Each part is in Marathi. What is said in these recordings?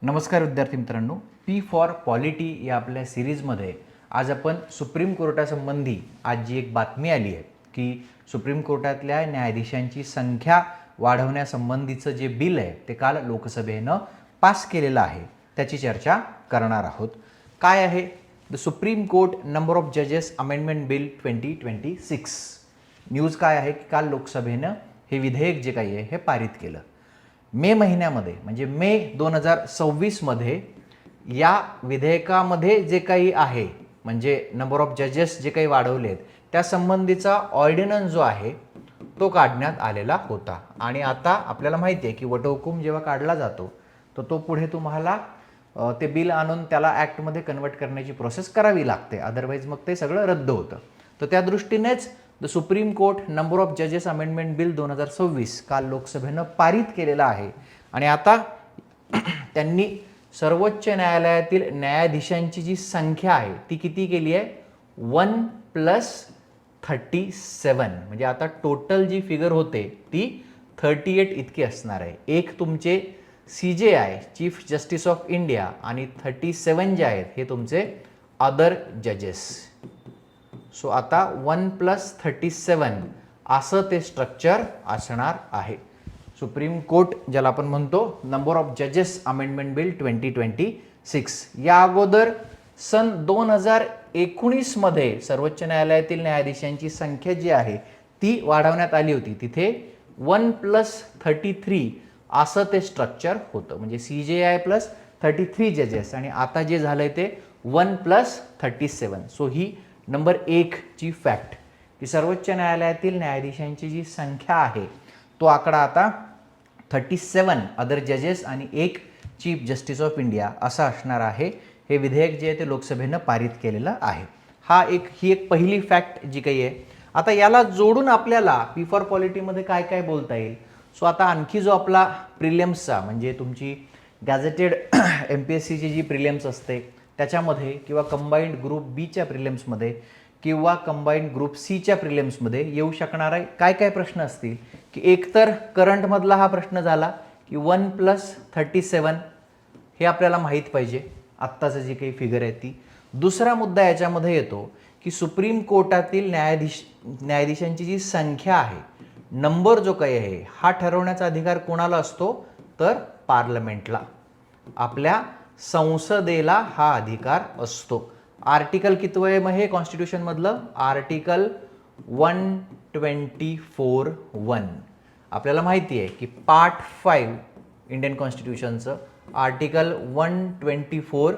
नमस्कार विद्यार्थी मित्रांनो, पी फॉर पॉलिटी या आपल्या सिरीजमध्ये आज आपण सुप्रीम कोर्टासंबंधी आज जी एक बातमी आली आहे की सुप्रीम कोर्टातल्या न्यायाधीशांची संख्या वाढवण्यासंबंधीचं जे बिल आहे ते काल लोकसभेनं पास केलेलं आहे, त्याची चर्चा करणार आहोत. काय आहे the supreme court number of जजेस अमेंडमेंट बिल 2026. न्यूज काय आहे की काल लोकसभेनं हे विधेयक जे काही आहे हे पारित केलं. मे महिन्यामध्ये म्हणजे मे 2026 मध्ये या विधेयकामध्ये जे काही आहे म्हणजे नंबर ऑफ जजेस जे काही वाढवले आहेत त्या संबंधीचा ऑर्डिनन्स जो आहे तो काढण्यात आलेला होता. आणि आता आपल्याला माहिती आहे की वटहुकूम जेव्हा काढला जातो तर तो पुढे तुम्हाला ते बिल आणून त्याला ॲक्टमध्ये कन्वर्ट करण्याची प्रोसेस करावी लागते, अदरवाईज मग ते सगळं रद्द होतं. तर त्या दृष्टीनेच the supreme court number of जजेस अमेंडमेंट बिल 2026 काल लोकसभेनं पारित केलेला आहे. आणि आता त्यांनी सर्वोच्च न्यायालयातील न्यायाधीशांची जी संख्या आहे ती किती केली आहे, 1+37. म्हणजे आता टोटल जी फिगर होते ती 38 इतकी असणार आहे. एक तुमचे CJI chief justice of India आणि 37 जे आहेत हे तुमचे अदर जजेस. सो आता 1+37 असं ते स्ट्रक्चर असणार आहे. सुप्रीम कोर्ट ज्याला आपण म्हणतो नंबर ऑफ जजेस अमेंडमेंट बिल 2026. या अगोदर सन 2019 मध्ये सर्वोच्च न्यायालयातील न्यायाधीशांची संख्या जी आहे ती वाढवण्यात आली होती. तिथे 1+33 असं ते स्ट्रक्चर होतं, म्हणजे CJI प्लस 33 जजेस. आणि आता जे झालंय ते 1+37. सो ही नंबर 1 ची फॅक्ट की सर्वोच्च न्यायालयातील न्यायाधीशांची जी संख्या आहे तो आकडा आता 37 अदर जजेस आणि 1 चीफ जस्टिस ऑफ इंडिया असा असणार आहे. हे विधेयक जे आहे ते लोकसभेनं पारित केलेलं आहे. ही एक पहिली फॅक्ट जी काही आहे. आता याला जोडून आपल्याला पी फॉर पॉलिटीमध्ये काय काय बोलता येईल. सो आता आणखी जो आपला प्रिलिम्सचा म्हणजे तुमची गॅझेटेड MPSCची जी प्रिलिम्स असते त्याच्यामध्ये किंवा कंबाईंड ग्रुप बीच्या प्रिलिम्समध्ये किंवा कंबाईंड ग्रुप सीच्या प्रिलिम्समध्ये येऊ शकणारा काय काय प्रश्न असतील की एकतर करंटमधला हा प्रश्न झाला की 1+37 हे आपल्याला माहीत पाहिजे, आत्ताचं जी काही फिगर आहे ती. दुसरा मुद्दा याच्यामध्ये येतो की सुप्रीम कोर्टातील न्यायाधीशांची जी संख्या आहे, नंबर जो काही आहे हा ठरवण्याचा अधिकार कोणाला असतो तर पार्लमेंटला, आपल्या संसदेला हा अधिकार असतो. आर्टिकल कितवं आहे मग हे कॉन्स्टिट्यूशन मधलं, आर्टिकल 124(1). आपल्याला माहिती आहे की पार्ट 5 इंडियन कॉन्स्टिट्यूशनचं आर्टिकल 124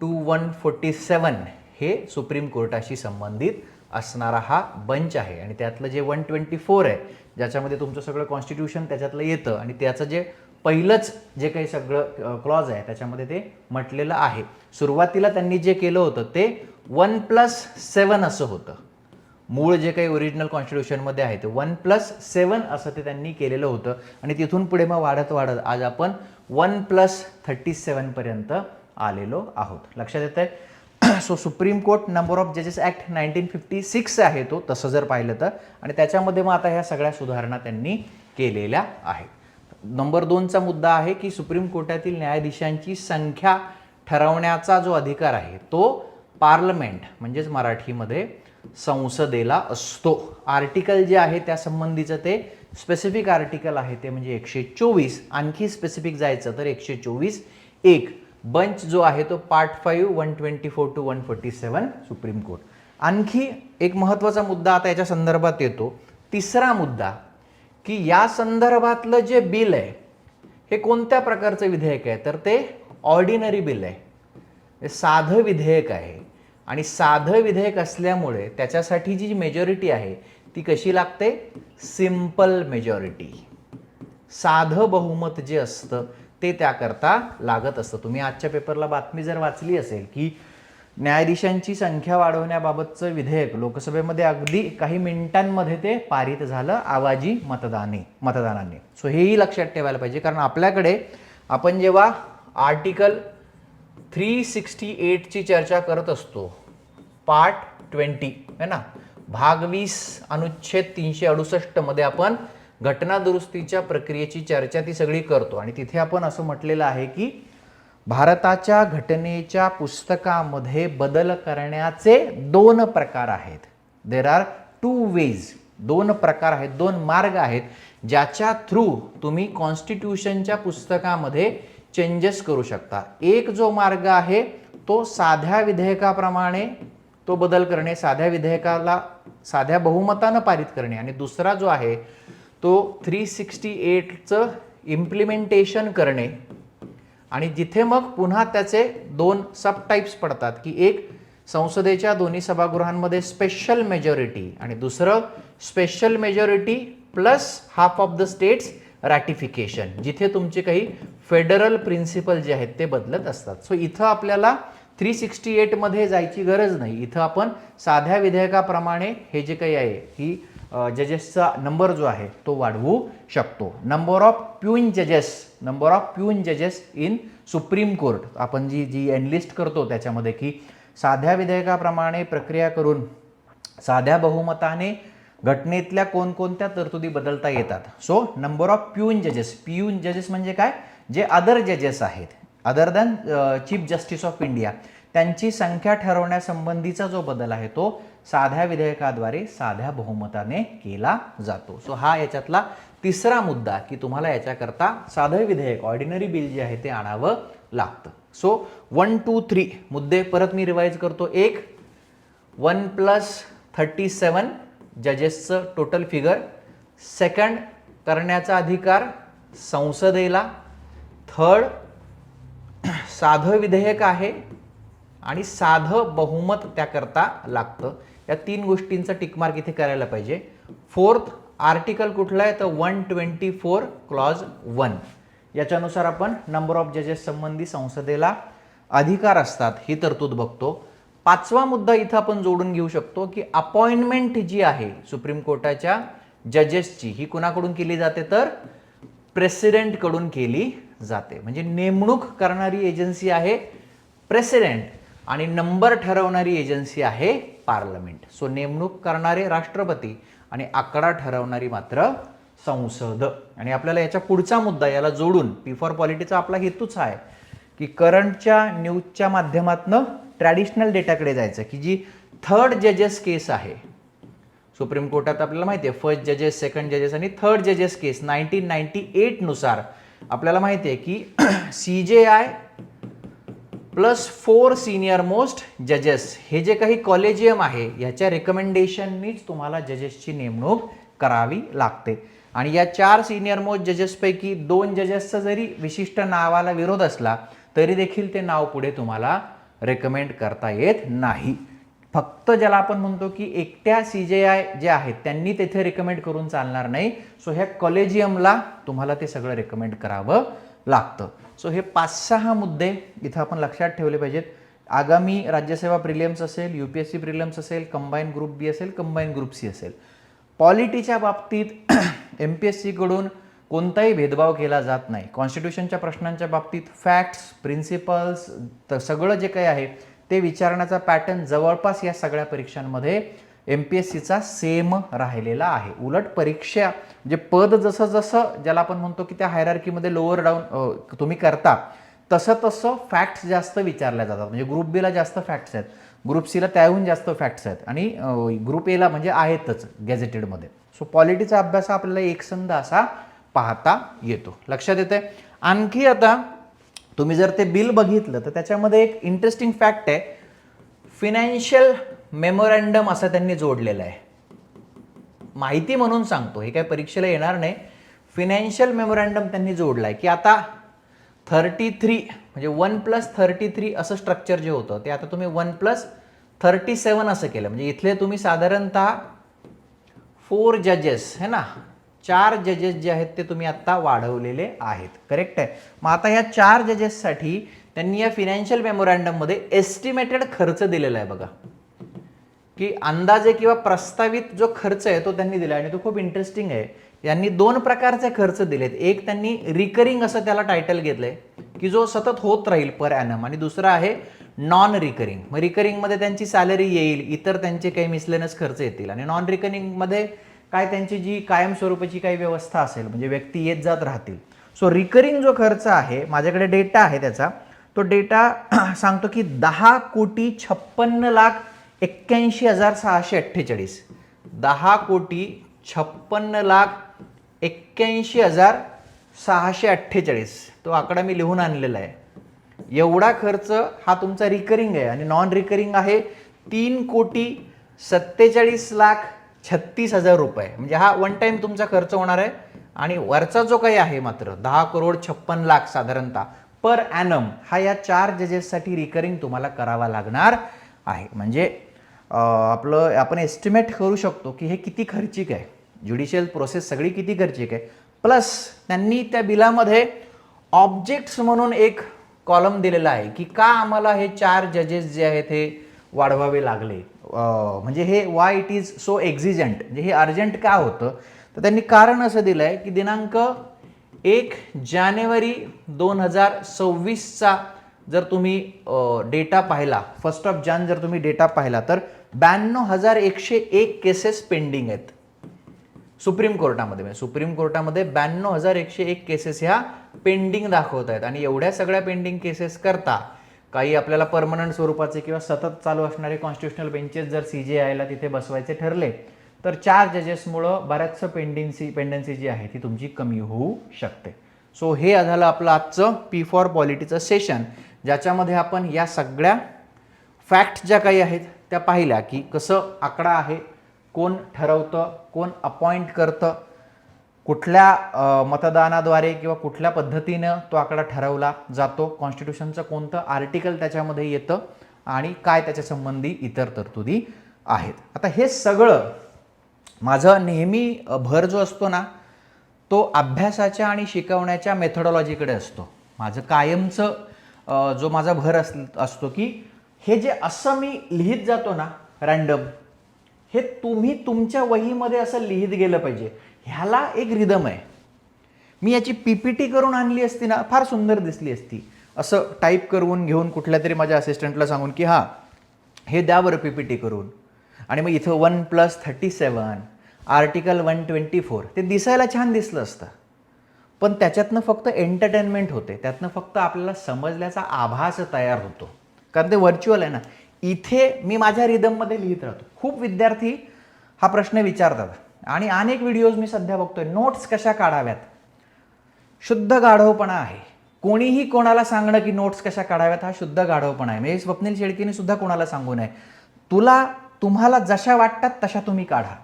to 147 हे सुप्रीम कोर्टाशी संबंधित असणारा हा बंच आहे. आणि त्यातलं जे 124 आहे ज्याच्यामध्ये तुमचं सगळं कॉन्स्टिट्यूशन त्याच्यातलं येतं आणि त्याचं जे पहिलंच जे काही सगळं क्लॉज आहे त्याच्यामध्ये ते म्हटलेलं आहे. सुरुवातीला त्यांनी जे केलं होतं ते 1+7 असं होतं. मूळ जे काही ओरिजिनल कॉन्स्टिट्यूशनमध्ये आहे ते 1+7 असं ते त्यांनी केलेलं होतं. आणि तिथून पुढे मग वाढत वाढत आज आपण 1+37 पर्यंत आलेलो आहोत. लक्षात येत आहे. So supreme court number of जजेस ॲक्ट 1956 आहे तो, तसं जर पाहिलं तर. आणि त्याच्यामध्ये मग आता ह्या सगळ्या सुधारणा त्यांनी केलेल्या आहेत. नंबर 2चा मुद्दा आहे की सुप्रीम कोर्टातील न्यायाधीशांची संख्या ठरवण्याचा जो अधिकार आहे तो पार्लमेंट म्हणजेच मराठीमध्ये संसदेला असतो. आर्टिकल जे आहे त्या संबंधीचं ते स्पेसिफिक आर्टिकल आहे ते म्हणजे 124. आणखी स्पेसिफिक जायचं तर 124(1). बंच जो आहे तो पार्ट 5 124 to 147 सुप्रीम कोर्ट. आणखी एक महत्त्वाचा मुद्दा आता याच्या संदर्भात येतो, तिसरा मुद्दा की या संदर्भातलं जे बिल आहे हे कोणत्या प्रकारचं विधेयक आहे तर ते ऑर्डिनरी बिल आहे, हे साधं विधेयक आहे. आणि साधं विधेयक असल्यामुळे त्याच्यासाठी जी मेजॉरिटी आहे ती कशी लागते, सिंपल मेजॉरिटी. साधं बहुमत जे असतं ते त्याकरता लागत असतं. तुम्ही आजच्या पेपरला बातमी जर वाचली असेल की न्यायाधीशांची संख्या वाढवण्याबाबतचं विधेयक लोकसभेमध्ये अगदी काही मिनिटांमध्ये ते पारित झालं आवाजी मतदानाने. सो हेही लक्षात ठेवायला पाहिजे, कारण आपल्याकडे आपण जेव्हा आर्टिकल 368 ची चर्चा करत असतो, पार्ट 20 है ना, भाग 20 अनुच्छेद 368 मध्ये आपण घटना दुरुस्तीच्या प्रक्रियेची चर्चा ती सगळी करतो. आणि तिथे आपण असं म्हटलेलं आहे की भारताच्या घटनेच्या पुस्तकामध्ये बदल करण्याचे 2 प्रकार आहेत. देर आर 2 वेज, 2 प्रकार आहेत, 2 मार्ग आहेत ज्याच्या थ्रू तुम्ही कॉन्स्टिट्यूशनच्या पुस्तकामध्ये चेंजेस करू शकता. एक जो मार्ग आहे तो साध्या विधेयकाप्रमाणे तो बदल करणे, साध्या विधेयकाला साध्या बहुमतानं पारित करणे, आणि दुसरा जो आहे तो 368चं इम्प्लिमेंटेशन करणे. आणि जिथे मग पुन्हा त्याचे 2 सब टाइप्स पडतात की एक संसदेच्या दोन्ही सभागृहांमध्ये स्पेशल मेजॉरिटी आणि दुसरं special majority plus half of the states ratification, जिथे तुमचे काही फेडरल प्रिन्सिपल जे आहेत ते बदलत असतात. सो इथं आपल्याला 368 मध्ये जायची गरज नाही. इथं आपण साध्या विधेयकाप्रमाणे हे जे काही आहे ही जजेसचा नंबर जो आहे तो वाढवू शकतो. नंबर ऑफ प्यून जजेस इन सुप्रीम कोर्ट आपण जी एनलिस्ट करतो त्याच्यामध्ये की साध्या विधेयकाप्रमाणे प्रक्रिया करून साध्या बहुमताने घटनेतल्या कोणकोणत्या तरतुदी बदलता येतात. सो नंबर ऑफ प्यून जजेस म्हणजे काय, जे अदर जजेस आहेत other than chief justice of India, त्यांची संख्या ठरवण्यासंबंधीचा जो बदल आहे तो साध्या विधेयकाद्वारे साध्या बहुमताने केला जातो. सो हा याच्यातला तिसरा मुद्दा की तुम्हाला याच्याकरता साधं विधेयक ऑर्डिनरी बिल जे आहे ते आणावं लागतं. सो 1, 2, 3 मुद्दे परत मी रिवाइज करतो. एक 1+37 जजेसचं टोटल फिगर. सेकंड करण्याचा अधिकार संसदेला. थर्ड साधं विधेयक आहे आणि साधं बहुमत त्याकरता लागतं. या 3 गोष्टींचा टिकमार्क इथे करायला पाहिजे. फोर्थ आर्टिकल कुठलं आहे तर 124 क्लॉज 1 याच्यानुसार आपण नंबर ऑफ जजेस संबंधी संसदेला अधिकार असतात ही तरतूद बघतो. 5वा मुद्दा इथं आपण जोडून घेऊ शकतो की अपॉइंटमेंट जी आहे सुप्रीम कोर्टाच्या जजेसची ही कुणाकडून केली जाते तर प्रेसिडेंट कडून केली जाते. म्हणजे नेमणूक करणारी एजन्सी आहे प्रेसिडेंट आणि नंबर ठरवणारी एजन्सी आहे पार्लमेंट. सो नेमणूक करणारे राष्ट्रपती आणि आकडा ठरवणारी मात्र संसद. आणि आपल्याला याच्या पुढचा मुद्दा याला जोडून पी फॉर पॉलिटीचा आपला हेतूच आहे की करंटच्या न्यूजच्या माध्यमातून ट्रॅडिशनल डेटाकडे जायचं की जी थर्ड जजेस केस आहे सुप्रीम कोर्टात. आपल्याला माहिती आहे फर्स्ट जजेस, सेकंड जजेस आणि थर्ड जजेस केस 1998 नुसार आपल्याला माहिती आहे की CJI प्लस 4 सिनियर मोस्ट जजेस हे जे काही कॉलेजियम आहे याच्या रिकमेंडेशननीच तुम्हाला जजेसची नेमणूक करावी लागते. आणि या 4 सिनियर मोस्ट जजेसपैकी 2 जजेसचा जरी विशिष्ट नावाला विरोध असला तरी देखील ते नाव पुढे तुम्हाला रेकमेंड करता येत नाही. फक्त ज्याला आपण म्हणतो की एकट्या CJI जे आहेत त्यांनी तेथे रेकमेंड करून चालणार नाही. सो ह्या कॉलेजियमला तुम्हाला ते सगळं रेकमेंड करावं लागतं. सो हे 5-6 मुद्दे इथं आपण लक्षात ठेवले पाहिजेत. आगामी राज्यसेवा प्रिलियम्स असेल, UPSC प्रिलियम्स असेल, कंबाईन ग्रुप बी असेल, कंबाईन ग्रुप सी असेल, पॉलिटीच्या बाबतीत MPSC कडून कोणताही भेदभाव केला जात नाही. कॉन्स्टिट्यूशनच्या प्रश्नांच्या बाबतीत फॅक्ट्स, प्रिन्सिपल्स सगळं जे काही आहे ते विचारण्याचा पॅटर्न जवळपास या सगळ्या परीक्षांमध्ये MPSCचा सेम राहिलेला आहे. उलट परीक्षा म्हणजे पद जसं जसं ज्याला आपण म्हणतो की त्या हायरार्कीमध्ये लोअर डाऊन तुम्ही करता तसं तसं फॅक्ट्स जास्त विचारल्या जातात. म्हणजे ग्रुप बीला जास्त फॅक्ट्स आहेत, ग्रुप सीला त्याहून जास्त फॅक्ट्स आहेत आणि ग्रुप एला म्हणजे आहेतच गॅझेटेडमध्ये. सो पॉलिटीचा अभ्यास आपल्याला एकसंध असा पाहता येतो. लक्षात येते. आणखी आता तुम्ही जर ते बिल बघितलं तर त्याच्यामध्ये एक इंटरेस्टिंग फॅक्ट आहे. फिनान्शियल मेमोरँडम असं त्यांनी जोडलेलं आहे. माहिती म्हणून सांगतो, हे काय परीक्षेला येणार नाही. फिनान्शियल मेमोरँडम त्यांनी जोडलाय की आता 33 म्हणजे 1+33 असं स्ट्रक्चर जे होतं ते आता तुम्ही 1+37 असं केलं. म्हणजे इथले तुम्ही साधारणतः 4 जजेस है ना, 4 जजेस जे आहेत ते तुम्ही आता वाढवलेले आहेत. करेक्ट आहे. मग आता ह्या 4 जजेससाठी त्यांनी या फिनान्शियल मेमोरँडममध्ये एस्टिमेटेड खर्च दिलेला आहे बघा, की अंदाजे किंवा प्रस्तावित जो खर्च आहे तो त्यांनी दिला. आणि तो खूप इंटरेस्टिंग आहे. यांनी 2 प्रकारचे खर्च दिलेत. एक त्यांनी रिकरिंग असं त्याला टायटल घेतलंय की जो सतत होत राहील पर ॲनम, आणि दुसरा आहे नॉन रिकरिंग. मग रिकरिंगमध्ये त्यांची सॅलरी येईल, इतर त्यांचे काही मिसलेनस खर्च येतील. आणि नॉन रिकरिंगमध्ये काय त्यांची जी कायमस्वरूपाची काही व्यवस्था असेल म्हणजे व्यक्ती येत जात राहतील. सो रिकरिंग जो खर्च आहे माझ्याकडे डेटा आहे त्याचा तो डेटा सांगतो की 10,56,81,648 10,56,81,648 तो आकडा मी लिहून आणलेला आहे. एवढा खर्च हा तुमचा रिकरिंग आहे आणि नॉन रिकरिंग आहे 3,47,36,36,000 रुपये. म्हणजे हा वन टाइम तुमचा खर्च होणार आहे आणि वरचा जो काही आहे मात्र 10,56,00,000 साधारणतः पर ॲनम हा या 4 जजेससाठी रिकरिंग तुम्हाला करावा लागणार आहे. म्हणजे आपण एस्टिमेट करू शकतो की हे किती खर्चिक आहे, ज्युडिशियल प्रोसेस सगळी किती खर्चिक आहे. प्लस त्यांनी त्या बिलामध्ये ऑब्जेक्ट्स म्हणून एक कॉलम दिलेला आहे की का आम्हाला हे 4 जजेस जे आहेत हे वाढवावे लागले, म्हणजे हे वाय इट इज सो एक्झिजंट, म्हणजे हे अर्जंट का होतं. तर त्यांनी कारण असं दिलं आहे की दिनांक 1 जानेवारी 2026चा जर तुम्ही डेटा पाहिला, 1 जानेवारी जर तुम्ही डेटा पाहिला तर 92,101 केसेस पेंडिंग आहेत सुप्रीम कोर्टामध्ये. म्हणजे सुप्रीम कोर्टामध्ये 92,101 केसेस ह्या पेंडिंग दाखवत आहेत. आणि एवढ्या सगळ्या पेंडिंग केसेस करता काही आपल्याला परमनंट स्वरूपाचे किंवा सतत चालू असणारे कॉन्स्टिट्युशनल बेंचेस जर CJIला तिथे बसवायचे ठरले तर 4 जजेसमुळं बऱ्याचसं पेंडन्सी जी आहे ती तुमची कमी होऊ शकते. सो हे झालं आपलं आजचं पी फॉर पॉलिटीचं सेशन, ज्याच्यामध्ये आपण या सगळ्या फॅक्ट ज्या काही आहेत त्या पाहिल्या की कसं आकडा आहे, कोण ठरवतं, कोण अपॉइंट करतं, कुठल्या मतदानाद्वारे किंवा कुठल्या पद्धतीनं तो आकडा ठरवला जातो, कॉन्स्टिट्यूशनचं कोणतं आर्टिकल त्याच्यामध्ये येतं आणि काय त्याच्या संबंधी इतर तरतुदी आहेत. आता हे सगळं माझं नेहमी भर जो असतो ना तो अभ्यासाच्या आणि शिकवण्याच्या मेथोडॉलॉजीकडे असतो. माझं कायमचं जो माझा भर असतो की हे जे असं मी लिहित जातो ना रँडम, हे तुम्ही तुमच्या वहीमध्ये असं लिहित गेलं पाहिजे. ह्याला एक रिदम आहे. मी याची PPT करून आणली असती ना फार सुंदर दिसली असती, असं टाईप करून घेऊन कुठल्या तरी माझ्या असिस्टंटला सांगून की हां हे द्या बरं PPT करून, आणि मग इथं 1+37 आर्टिकल 124 ते दिसायला छान दिसलं असतं. पण त्याच्यातनं फक्त एंटरटेनमेंट होते, त्यातनं फक्त आपल्याला समजल्याचा आभास तयार होतो, कारण ते व्हर्च्युअल आहे ना. इथे मी माझ्या रिदममध्ये लिहित राहतो. खूप विद्यार्थी हा प्रश्न विचारतात आणि अनेक व्हिडिओज मी सध्या बघतोय, नोट्स कशा काढाव्यात. शुद्ध गाढवपणा आहे. कोणीही कोणाला सांगणं की नोट्स कशा काढाव्यात हा शुद्ध गाढवपणा आहे. म्हणजे स्वप्नील शेळकेने सुद्धा कोणाला सांगू नये, तुम्हाला जशा वाटतात तशा तुम्ही काढा.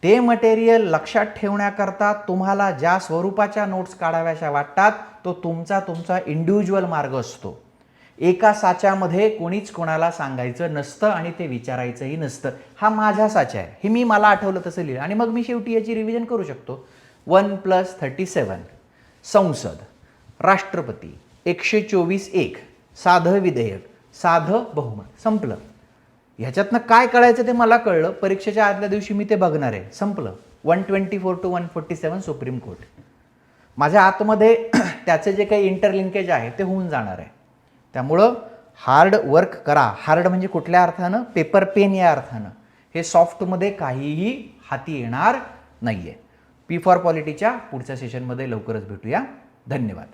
ते मटेरियल लक्षात ठेवण्याकरता तुम्हाला ज्या स्वरूपाच्या नोट्स काढाव्याशा वाटतात तो तुमचा इंडिव्हिज्युअल मार्ग असतो. एका साच्यामध्ये कोणीच कोणाला सांगायचं नसतं आणि ते विचारायचंही नसतं. हा माझा साचा आहे, हे मी मला आठवलं तसं लिहिलं आणि मग मी शेवटी याची रिव्हिजन करू शकतो. 1+37 संसद, राष्ट्रपती, 124(1) साधं विधेयक, साधं बहुमत, संपलं. ह्याच्यातनं काय कळायचं ते मला कळलं. परीक्षेच्या आदल्या दिवशी मी ते बघणार आहे, संपलं. 124 to 147 सुप्रीम कोर्ट. माझ्या आतमध्ये त्याचे जे काही इंटरलिंकेज आहे ते होऊन जाणार आहे. त्यामुळं हार्ड वर्क करा. हार्ड म्हणजे कुठल्या अर्थानं, पेपर पेन या अर्थानं. हे सॉफ्टमध्ये काहीही हाती येणार नाही आहे. पी फॉर पॉलिटीच्या पुढच्या सेशनमध्ये लवकरच भेटूया. धन्यवाद.